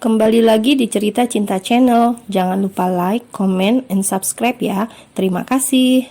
Kembali lagi di Cerita Cinta Channel. Jangan lupa like, comment, and subscribe ya. Terima kasih.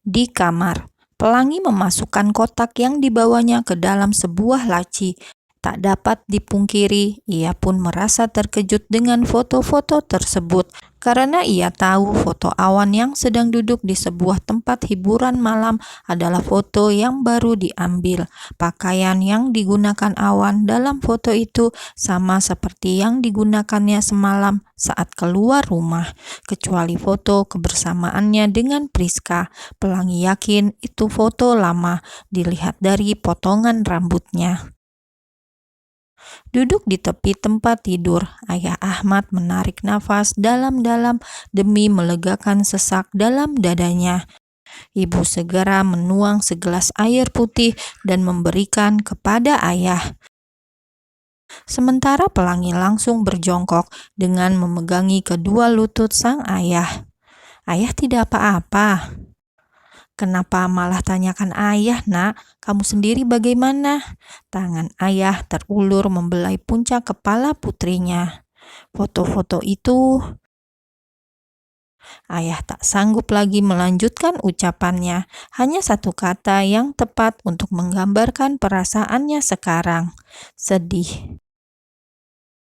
Di kamar, pelangi memasukkan kotak yang dibawanya ke dalam sebuah laci. Tak dapat dipungkiri, ia pun merasa terkejut dengan foto-foto tersebut karena ia tahu foto Awan yang sedang duduk di sebuah tempat hiburan malam adalah foto yang baru diambil. Pakaian yang digunakan Awan dalam foto itu sama seperti yang digunakannya semalam saat keluar rumah, kecuali foto kebersamaannya dengan Priska. Pelangi yakin itu foto lama, dilihat dari potongan rambutnya. Duduk di tepi tempat tidur, Ayah Ahmad menarik nafas dalam-dalam demi melegakan sesak dalam dadanya. Ibu segera menuang segelas air putih dan memberikan kepada ayah. Sementara Pelangi langsung berjongkok dengan memegangi kedua lutut sang ayah. Ayah tidak apa-apa. Kenapa malah tanyakan ayah, nak? Kamu sendiri bagaimana? Tangan ayah terulur membelai puncak kepala putrinya. Foto-foto itu, ayah tak sanggup lagi melanjutkan ucapannya. Hanya satu kata yang tepat untuk menggambarkan perasaannya sekarang. Sedih.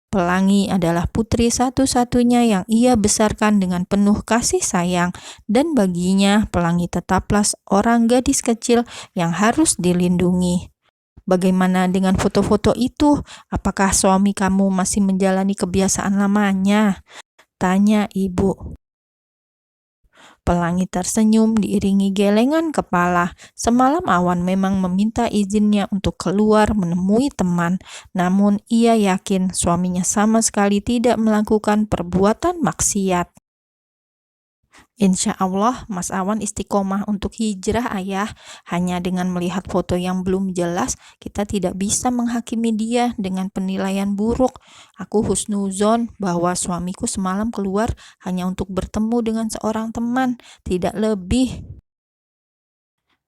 Pelangi adalah putri satu-satunya yang ia besarkan dengan penuh kasih sayang, dan baginya Pelangi tetaplah seorang gadis kecil yang harus dilindungi. Bagaimana dengan foto-foto itu? Apakah suami kamu masih menjalani kebiasaan lamanya? Tanya ibu. Pelangi tersenyum diiringi gelengan kepala. Semalam Awan memang meminta izinnya untuk keluar menemui teman, namun ia yakin suaminya sama sekali tidak melakukan perbuatan maksiat. Insya Allah, Mas Awan istiqomah untuk hijrah, ayah. Hanya dengan melihat foto yang belum jelas, kita tidak bisa menghakimi dia dengan penilaian buruk. Aku husnuzon bahwa suamiku semalam keluar hanya untuk bertemu dengan seorang teman, tidak lebih.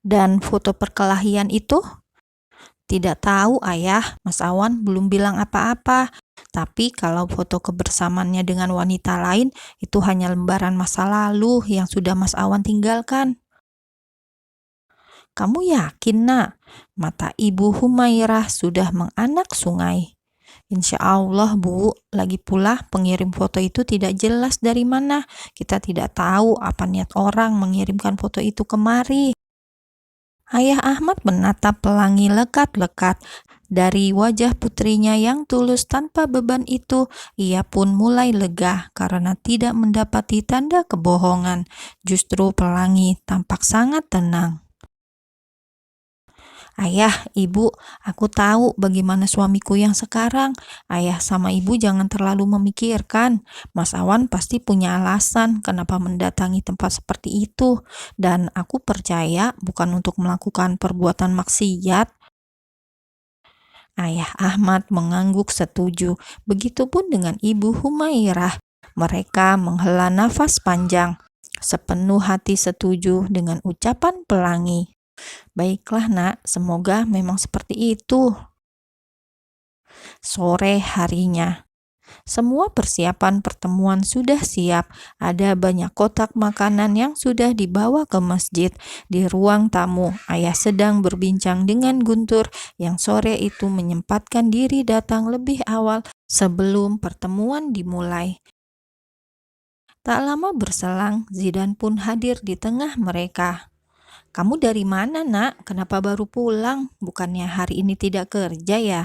Dan foto perkelahian itu? Tidak tahu, ayah. Mas Awan belum bilang apa-apa. Tapi kalau foto kebersamaannya dengan wanita lain, itu hanya lembaran masa lalu yang sudah Mas Awan tinggalkan. Kamu yakin, nak? Mata Ibu Humairah sudah menganak sungai. Insya Allah, Bu. Lagi pula pengirim foto itu tidak jelas dari mana. Kita tidak tahu apa niat orang mengirimkan foto itu kemari. Ayah Ahmad menatap Pelangi lekat-lekat. Dari wajah putrinya yang tulus tanpa beban itu, ia pun mulai lega karena tidak mendapati tanda kebohongan. Justru Pelangi tampak sangat tenang. Ayah, Ibu, aku tahu bagaimana suamiku yang sekarang. Ayah sama Ibu jangan terlalu memikirkan. Mas Awan pasti punya alasan kenapa mendatangi tempat seperti itu. Dan aku percaya bukan untuk melakukan perbuatan maksiat. Ayah Ahmad mengangguk setuju. Begitupun dengan Ibu Humairah. Mereka menghela nafas panjang. Sepenuh hati setuju dengan ucapan Pelangi. Baiklah, nak, semoga memang seperti itu. Sore harinya, semua persiapan pertemuan sudah siap. Ada banyak kotak makanan yang sudah dibawa ke masjid. Di ruang tamu, ayah sedang berbincang dengan Guntur yang sore itu menyempatkan diri datang lebih awal sebelum pertemuan dimulai. Tak lama berselang, Zidan pun hadir di tengah mereka. Kamu dari mana, nak? Kenapa baru pulang? Bukannya hari ini tidak kerja ya?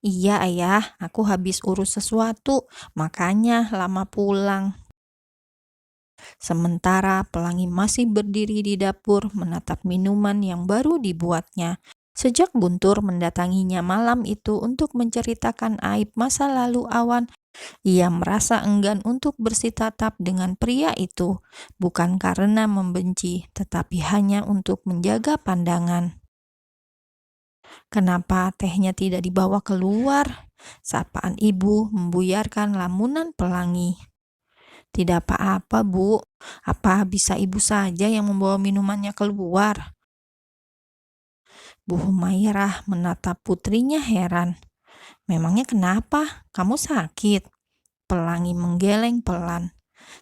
Iya, ayah. Aku habis urus sesuatu, makanya lama pulang. Sementara Pelangi masih berdiri di dapur menatap minuman yang baru dibuatnya. Sejak Guntur mendatanginya malam itu untuk menceritakan aib masa lalu Awan, ia merasa enggan untuk bersitatap dengan pria itu, bukan karena membenci, tetapi hanya untuk menjaga pandangan. Kenapa tehnya tidak dibawa keluar? Sapaan ibu membuyarkan lamunan Pelangi. Tidak apa-apa, Bu. Apa bisa ibu saja yang membawa minumannya keluar? Bu Humairah menatap putrinya heran. "Memangnya kenapa? Kamu sakit?" Pelangi menggeleng pelan.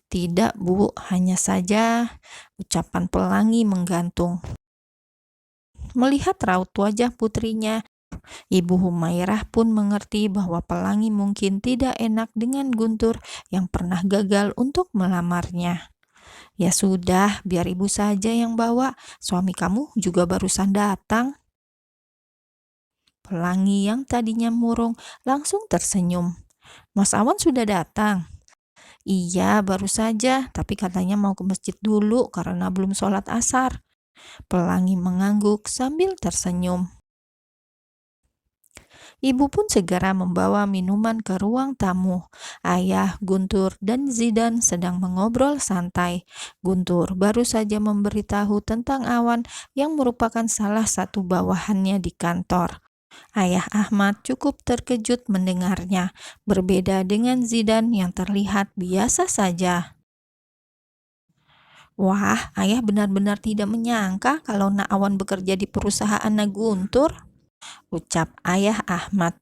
"Tidak, Bu, hanya saja," ucapan Pelangi menggantung. Melihat raut wajah putrinya, Ibu Humairah pun mengerti bahwa Pelangi mungkin tidak enak dengan Guntur yang pernah gagal untuk melamarnya. "Ya sudah, biar ibu saja yang bawa. Suami kamu juga barusan datang." Pelangi yang tadinya murung langsung tersenyum. "Mas Awan sudah datang?" "Iya, baru saja, tapi katanya mau ke masjid dulu karena belum sholat asar." Pelangi mengangguk sambil tersenyum. Ibu pun segera membawa minuman ke ruang tamu. Ayah, Guntur, dan Zidan sedang mengobrol santai. Guntur baru saja memberitahu tentang Awan yang merupakan salah satu bawahannya di kantor. Ayah Ahmad cukup terkejut mendengarnya, berbeda dengan Zidan yang terlihat biasa saja. "Wah, ayah benar-benar tidak menyangka kalau Nak Awan bekerja di perusahaan Nak Guntur," ucap Ayah Ahmad.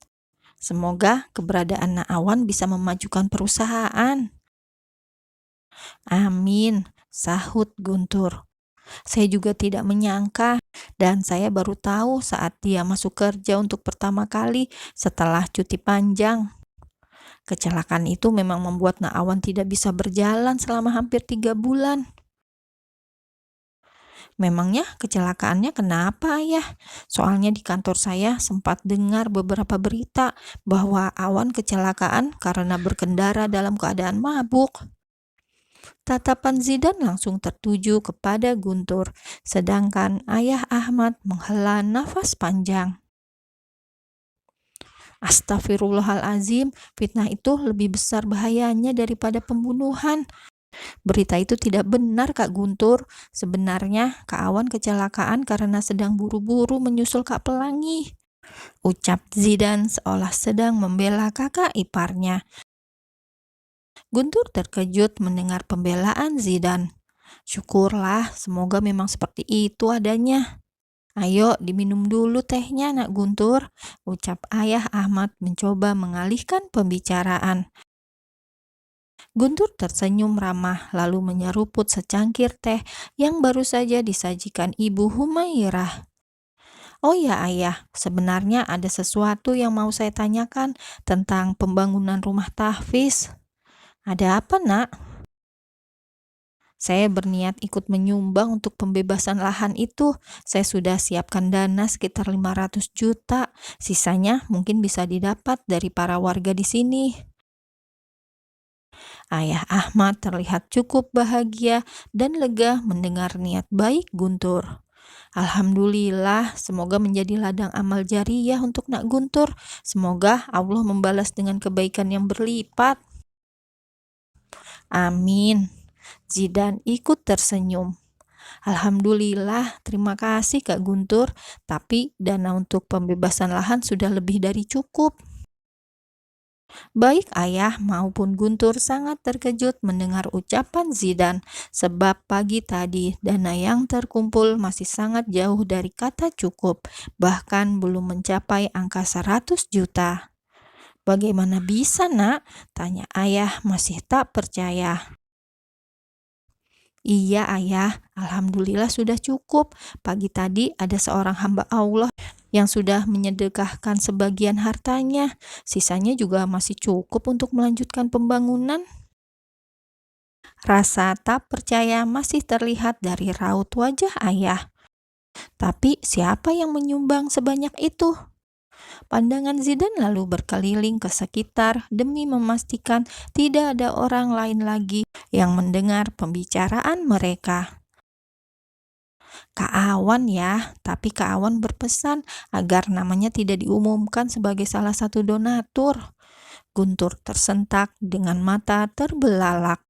"Semoga keberadaan Nak Awan bisa memajukan perusahaan." "Amin," sahut Guntur. "Saya juga tidak menyangka, dan saya baru tahu saat dia masuk kerja untuk pertama kali setelah cuti panjang. Kecelakaan itu memang membuat Nak Awan tidak bisa berjalan selama hampir 3 bulan." "Memangnya kecelakaannya kenapa, Ayah? Soalnya di kantor saya sempat dengar beberapa berita bahwa Awan kecelakaan karena berkendara dalam keadaan mabuk." Tatapan Zidan langsung tertuju kepada Guntur, sedangkan Ayah Ahmad menghela nafas panjang. "Astagfirullahalazim, fitnah itu lebih besar bahayanya daripada pembunuhan. Berita itu tidak benar, Kak Guntur. Sebenarnya Kak Awan kecelakaan karena sedang buru-buru menyusul Kak Pelangi," ucap Zidan seolah sedang membela kakak iparnya. Guntur terkejut mendengar pembelaan Zidan. "Syukurlah, semoga memang seperti itu adanya. Ayo diminum dulu tehnya, Nak Guntur," ucap Ayah Ahmad mencoba mengalihkan pembicaraan. Guntur tersenyum ramah lalu menyeruput secangkir teh yang baru saja disajikan Ibu Humairah. "Oh ya Ayah, sebenarnya ada sesuatu yang mau saya tanyakan tentang pembangunan rumah tahfiz." "Ada apa, Nak?" "Saya berniat ikut menyumbang untuk pembebasan lahan itu. Saya sudah siapkan dana sekitar 500 juta. Sisanya mungkin bisa didapat dari para warga di sini." Ayah Ahmad terlihat cukup bahagia dan lega mendengar niat baik Guntur. "Alhamdulillah, semoga menjadi ladang amal jariyah untuk Nak Guntur. Semoga Allah membalas dengan kebaikan yang berlipat." "Amin." Zidan ikut tersenyum. "Alhamdulillah, terima kasih Kak Guntur, tapi dana untuk pembebasan lahan sudah lebih dari cukup." Baik Ayah maupun Guntur sangat terkejut mendengar ucapan Zidan, sebab pagi tadi dana yang terkumpul masih sangat jauh dari kata cukup, bahkan belum mencapai angka 100 juta. "Bagaimana bisa, Nak?" tanya Ayah masih tak percaya. "Iya Ayah, Alhamdulillah sudah cukup. Pagi tadi ada seorang hamba Allah yang sudah menyedekahkan sebagian hartanya. Sisanya juga masih cukup untuk melanjutkan pembangunan." Rasa tak percaya masih terlihat dari raut wajah Ayah. "Tapi siapa yang menyumbang sebanyak itu?" Pandangan Zidan lalu berkeliling ke sekitar demi memastikan tidak ada orang lain lagi yang mendengar pembicaraan mereka. "Kak Awan ya, tapi Kak Awan berpesan agar namanya tidak diumumkan sebagai salah satu donatur." Guntur tersentak dengan mata terbelalak.